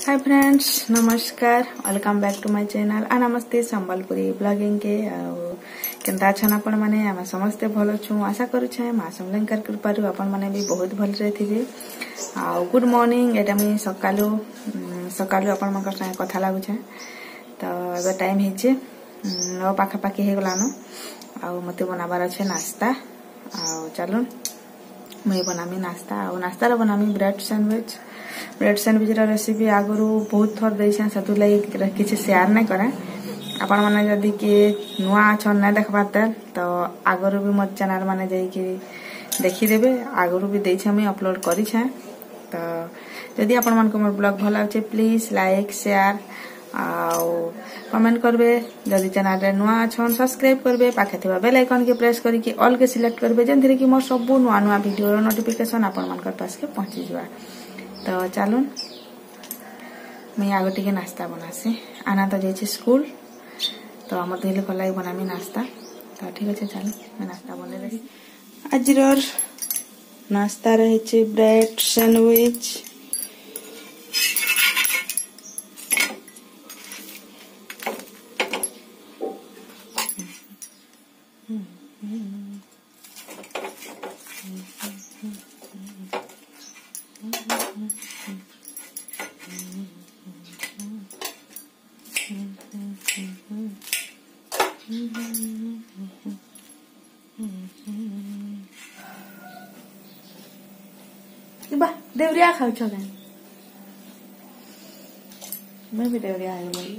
हाय friends, नमस्कार। Welcome back to my channel आ नमस्ते संबलपुरी ब्लॉगिंग के केनता छन आपण माने आमे समस्ते भलो छु आशा करू छे मा समलंकर कृपारु आपण माने भी बहुत भल रे थिबे। आ गुड मॉर्निंग। एटा मी सकालू आपण मन संगे कथा लागु छे तो एबे टाइम हिचे 9 पाखा पाखी हे गलानो आ मते बनाबार छे नाश्ता। आ चलून मैं बनामी नाश्ता आ नाश्ता रे बनामी ब्रेड सैंडविच रेसिपी आगुरु बहुत थर देछन सतु लई किछि शेयर नै करा। आपण माने जदी के नुआ छन नै देखबाते तो आगुरु भी मोर चैनल माने जाई कि देखि देबे। आगुरु भी देछे मैं अपलोड करि छे तो जदी आपण मन को मोर ब्लॉग भल लागे प्लीज लाइक शेयर आ कमेंट करबे। जदी चैनल रे नुआ छन सब्सक्राइब करबे, पाखे थिबा बेल आइकन के प्रेस करी कि ऑल के सिलेक्ट करबे जेंथि कि मोर सब नुआ वीडियो रो नोटिफिकेशन आपण मन कर पास के पहुंची जवा। तो चलून मैं आगे टिके नाश्ता बनासी। आना तो जाइए स्कूल तो आम दिल कल बनामी नाश्ता। तो ठीक अच्छे चलो मैं नाश्ता बन रही। आज नाश्ता रही ब्रेड सैंडविच। देवरिया खाऊ छो केन मैं भी देवरिया आयो लगी।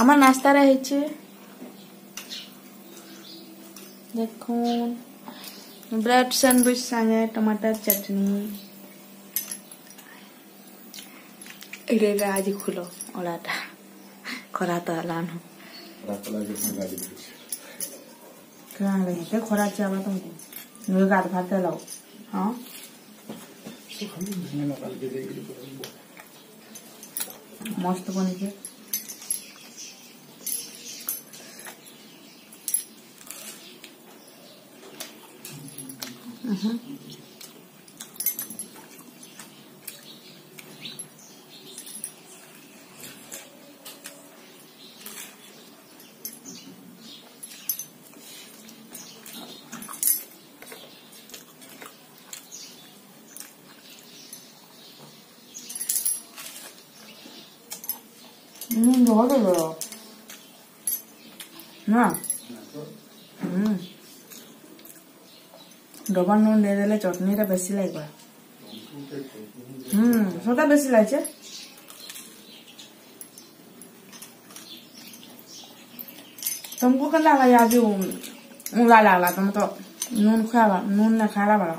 आमा नाश्ता रही छे देखो ब्रेड सैंडविच संगे टमाटर चटनी। एडे आज खुलो ओलाटा खरा तो लानो क्या लगे खरा चावा तुमको नुए गाद भात लाओ। हाँ मस्त बनी के बहुत बड़ा ना डबल नून दे देले चटनी रा बेसी लागबा। सोटा बेसी लागे तुमको कला लगा आज उला लागला तुम तो नून ना खाला बड़ा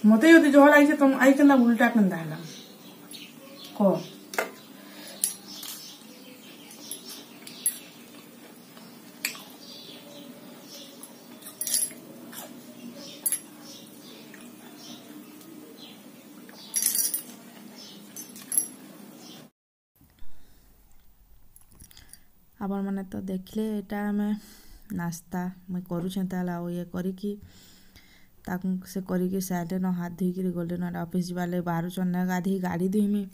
मते यदि जो लागे तुम आई कला उल्टा कंदा हला को आपण माने तो देखले एटा में नाश्ता मैं करू छे ताला ये करी कि ताकू से करी कि साइड न हाथ धोई कि गले न ऑफिस वाले बाहर चन्ना गाधी गाड़ी धोइमी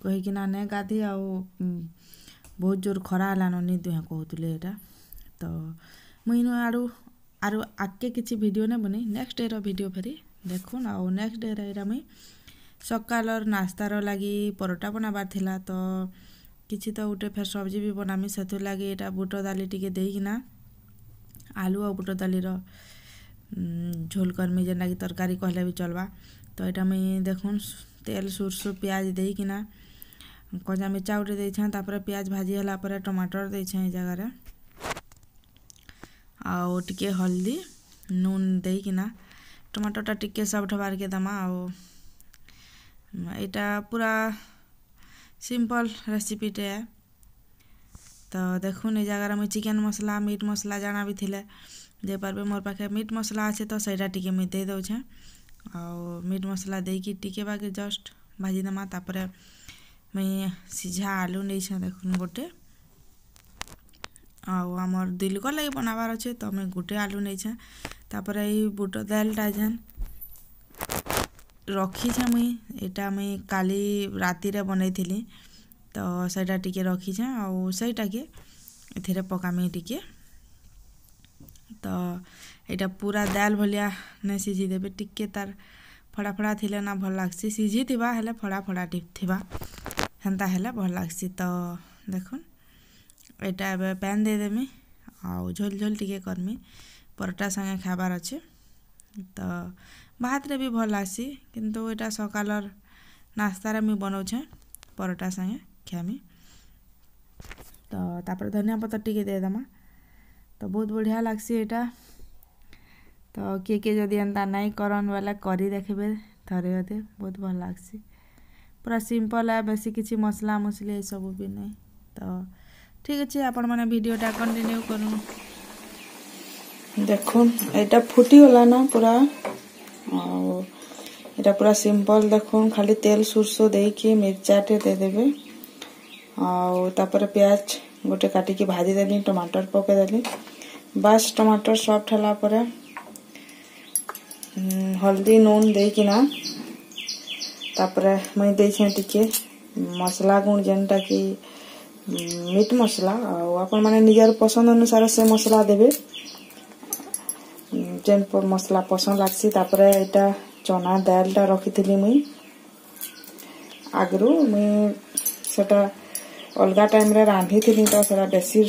कहि कि ना ने गाधी आ बहुत जोर खरा हला नी दुहे कहतले एटा। तो मुई न आरो आके किछि वीडियो ने बनी नेक्स्ट डे रो वीडियो फेरी देखुन। आ नेक्स्ट डे रे मैं सकालर नाश्ता रो लागी परोटा बनाबार थिला तो किछि तो उठे फेर सब्जी भी बनामी सेतु लागी एटा बुट दाली टिके देइकिना आलू और बुट दाली रो झोल करमी जेना कि तरकारी कहले भी चलबा। तो एटा मैं देखुन तेल सुरसो प्याज देइकिना कजा मिर्चा उठे देइछन तापर प्याज भाजी हला पर टमाटर देइछन ए जगह रे आ टिके हल्दी नून देइकिना टमाटर टा टिके सब ठबार के दमा आ एटा पूरा सिंपल रेसिपी टे। तो देखुन ए जगह मैं चिकन मसला मीट मसला जाना भी थिले दे पारबे मोर पाखे मीट मसला अच्छे तो सहीटा टिके मैं दे दौ छे आ मीट मसला देकी टिके बाकी जस्ट भाजी दमा तापर मैं सीझा आलू नहीं छे देखुन गोटे आमर दिल को लगे बनाबार अच्छे तो मैं गोटे आलू नहीं छे तापर ये बुट दालटा जेन रखीछे मुई एटा मुई काली राति रे बनैथिली तो सेटा टिके रखीछे आउ सेटा के एथिरे पकामी टिके तो एटा पूरा दाल भलिया ने सिझी देबे टिके तार फड़ा फड़ा थिले ना भल लागसी सिझी थिबा हेले फड़ा फड़ा टिप थिबा हेंता हेले भल लागसी तो देखुन एटा एबे पैन दे देमी आउ झोल झोल टिके करमी परोटा संगे खाबार अच्छे तो भात रे भी भल लागसी किंतु एटा सकालर नास्ता रे मैं बनाउछे परोटा संगे खामी तो तापर धनिया पत्ता टिके दे दमा तो बहुत बढ़िया लागसी एटा तो किए जदि एंता नहीं करन वाला करी देखबे थरे अधे बहुत भल लागसी पूरा सिंपल है बेसी किसी मसला मसली सब भी नहीं तो ठीक अच्छे आपण मैंने वीडियोटा कंटिन्यू करूँ देखुन एटा फुटी गला ना पूरा एटा पूरा सिंपल देखुन खाली तेल सुरसो दे कि मिर्चाटे दे देबे आउ तापर प्याज गोटे काटिकी भाजी देली टमाटर पके देली बस टमाटर सॉफ्ट हला परे हल्दी नून देकी ना तापर मैं देछे टिके मसला गुण जेनटा कि मीट मसला आपण माने निजर पसंद अनुसार से मसला देबे जेन पर मसला पसंद लागसी तापर एटा चना दालटा रखीथिली मुई आगरू मुई सेटा अलगा टाइम रे रांधी थिली तो सेटा बेसी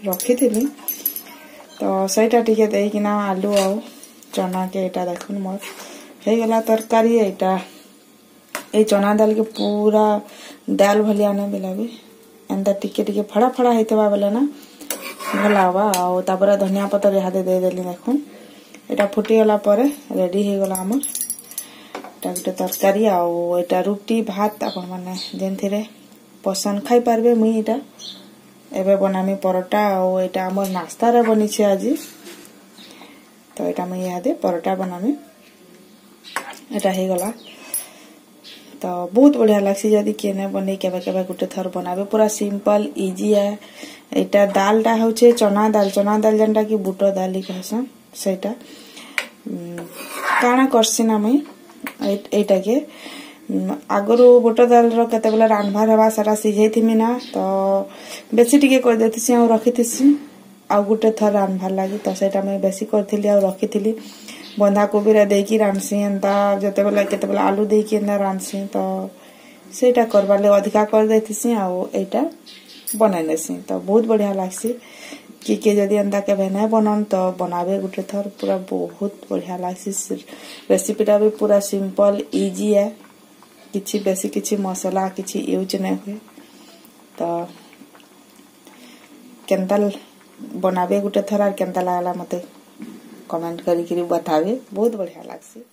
रखीथिली तो सेटा टिके देकिना आलू आउ चना के एटा देखुन मोर हे गला तरकारी एटा ए चना दाल के पूरा दाल भलिया ने बिलाबी एंदा टिके टिके फड़ा फड़ा हेतबा बेले ना भलावा आउ तापर धनिया पत्ता इहादे दे देली देखुन एटा फुटी गला परे रेडी हे गला हमर एटा गोटे तरकारी आउ एटा रुटी भात आपण माने जेनथिरे पसंद खाई पारबे मुई एटा एबे बनामी परोटा आउ एटा हमर नाश्ता रे बनी छे आज तो एटा मुई इहादे परोटा बनामी एटा हे गला तो बहुत बढ़िया लागसी जदि केने बने केबे केबे गुटे थर बनाबे पूरा सिंपल इजी है एटा दालटा होचे चना दाल जनटा कि बुट दाली कहसन सेटा काना करसिना मैं एटा के आगरू बुट दाल रो केते बेला रानभार हवा सारा सिझै थिमी ना तो बेसी टिके कर देतिसी आ रखितिसी आ गुटे थर रानभार लागी तो सेटा मैं बेसी करथिली आ रखितिली बंधा कोबी रे देकी रानसी एंता जते बेला केते बेला आलू देकी एंता रानसी तो सेटा करबा ले अधिका कर देतिसी आ एटा बनाइ लेसी तो बहुत बढ़िया लागसी कि जदि एंता केबे नै बनन तो बनाबे गुटे थर पूरा बहुत बढ़िया लागसी रेसिपीटा भी पूरा सिंपल इजी है किछि बेसी किछि मसाला किछि यूज नै हुए तो केंता बनाबे गुटे थर आर केंता लागला मते कमेंट करी बतावे बहुत बढ़िया लागसी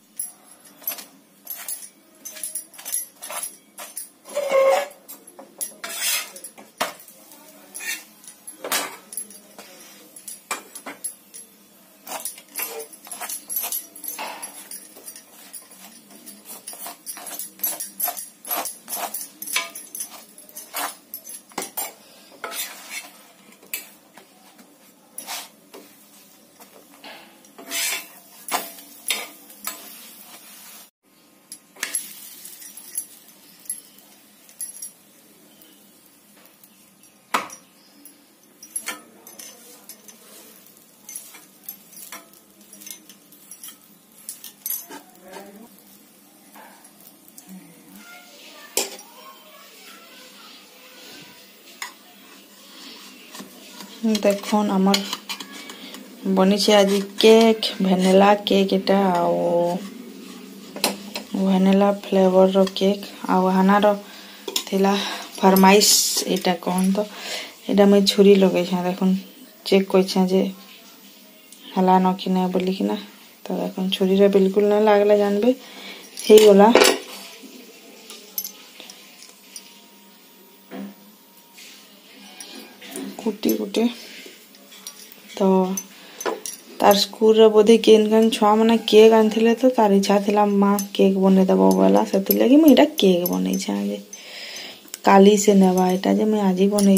देखुन आमर बनी आज केक भेनिला केक एटा भेनिला फ्लेवर रो केक आनार थिला फरमाइश एटा कौन तो एटा मैं छुरी लगे देखुन चेक कर जे हला न कि ना बोली कि ना तो देखुन छुरी रे बिल्कुल ना लागला जानबे हे गला कुटी कुटी तो तार स्कूल रे बोधे केन छुआ मैंने केक आनी तो तार इच्छा थिला माँ केक बने देव बोला से लगी मुझे केक बन काली से नेबा एटा जे मैं आज बन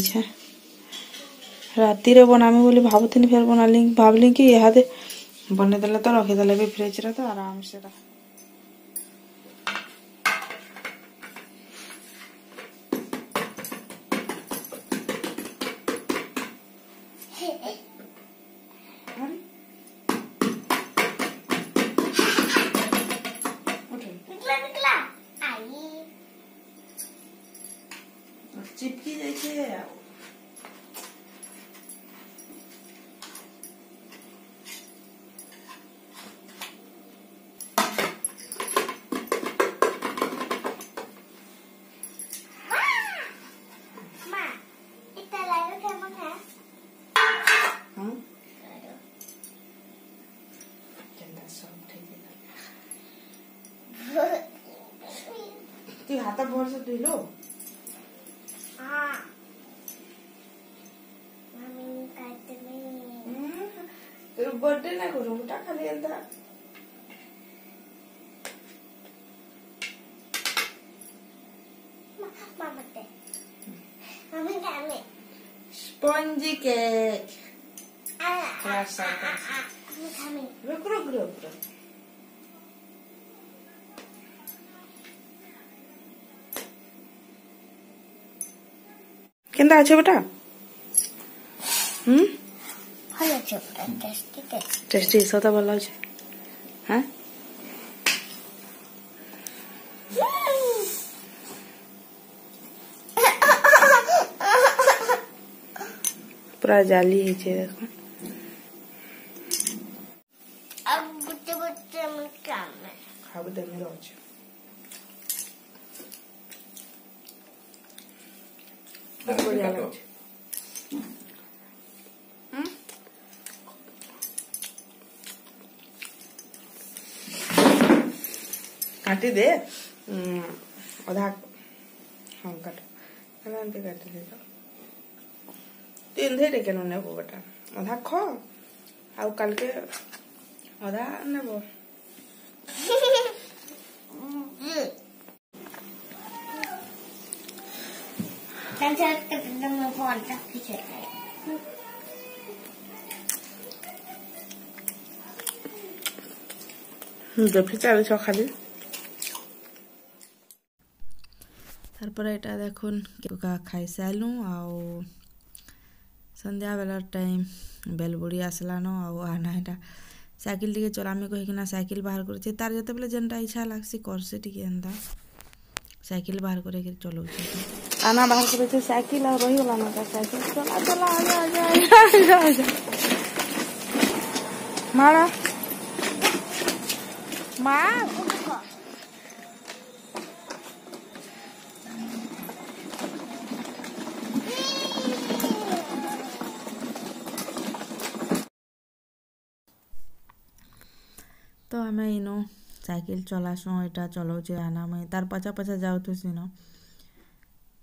राति रे बनामी बोली भावुनी फेर बनाली भावली कि इहादे बनेदेले तो रखीदेले भी फ्रिज रे तो आराम से चिपकी जाइए तू हाथ भर से धुलो बर्थडे ना करू बेटा खाली एंता स्पंजी केक रुक रुक रुक रुक केंदा আছে बेटा ভালো আছে টেস্টি টেস্টি সদা ভালো আছে হ্যাঁ पूरा जाली है देखो अब बुट्टे बुट्टे में काम है खाब दे में रोज बढ़िया लगे काटी दे अधा हाँ काट काटी दे तीन धीरे के नेबो बेटा अधा ख आउ काल के अधा नेबो দেখি চাল খালি তারপরে এটা দেখুন কেকা খাই সাইলু আও संध्या बेला टाइम बेल बुड़ी आसलान आना एटा साइकिल टिके चलामी कहीकिना साइकिल बाहर कर तार जते बेले जेनटा इच्छा लागसी करसे टिके एंता साइकिल बाहर करे के चलाउछे आना बाहर करे छे साइकिल आ रही वाला ना साइकिल चला चला आ जा मारा मार तो आम इनो साइकिल चलासु यहाँ चलाऊे आना मुई तार पछा पछा जाऊथुसी न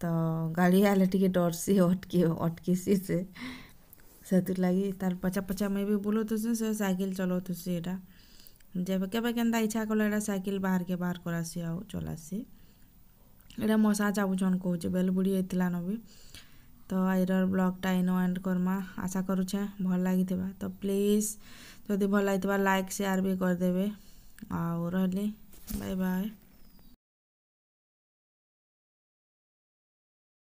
तो गाड़ी आले टिके डरसी अटकीसी से लगी तार पछा पछा मुई भी बुलुथुसी से साइकिल चलाऊथुसी एटा जब केबे केनता इच्छा कले एटा साइकिल बाहर के बाहर करासी आउ चलासी एटा मसा चाबुछन कहूचे बेल बुड़ी एतिला न भी तो आइर ब्लॉगटा इनो एंड करमा आशा करूछे भल लागिथिबा तो प्लीज जदि भल लागिथिबा लाइक शेयर भी कर देबे आ रहली बाय बाय।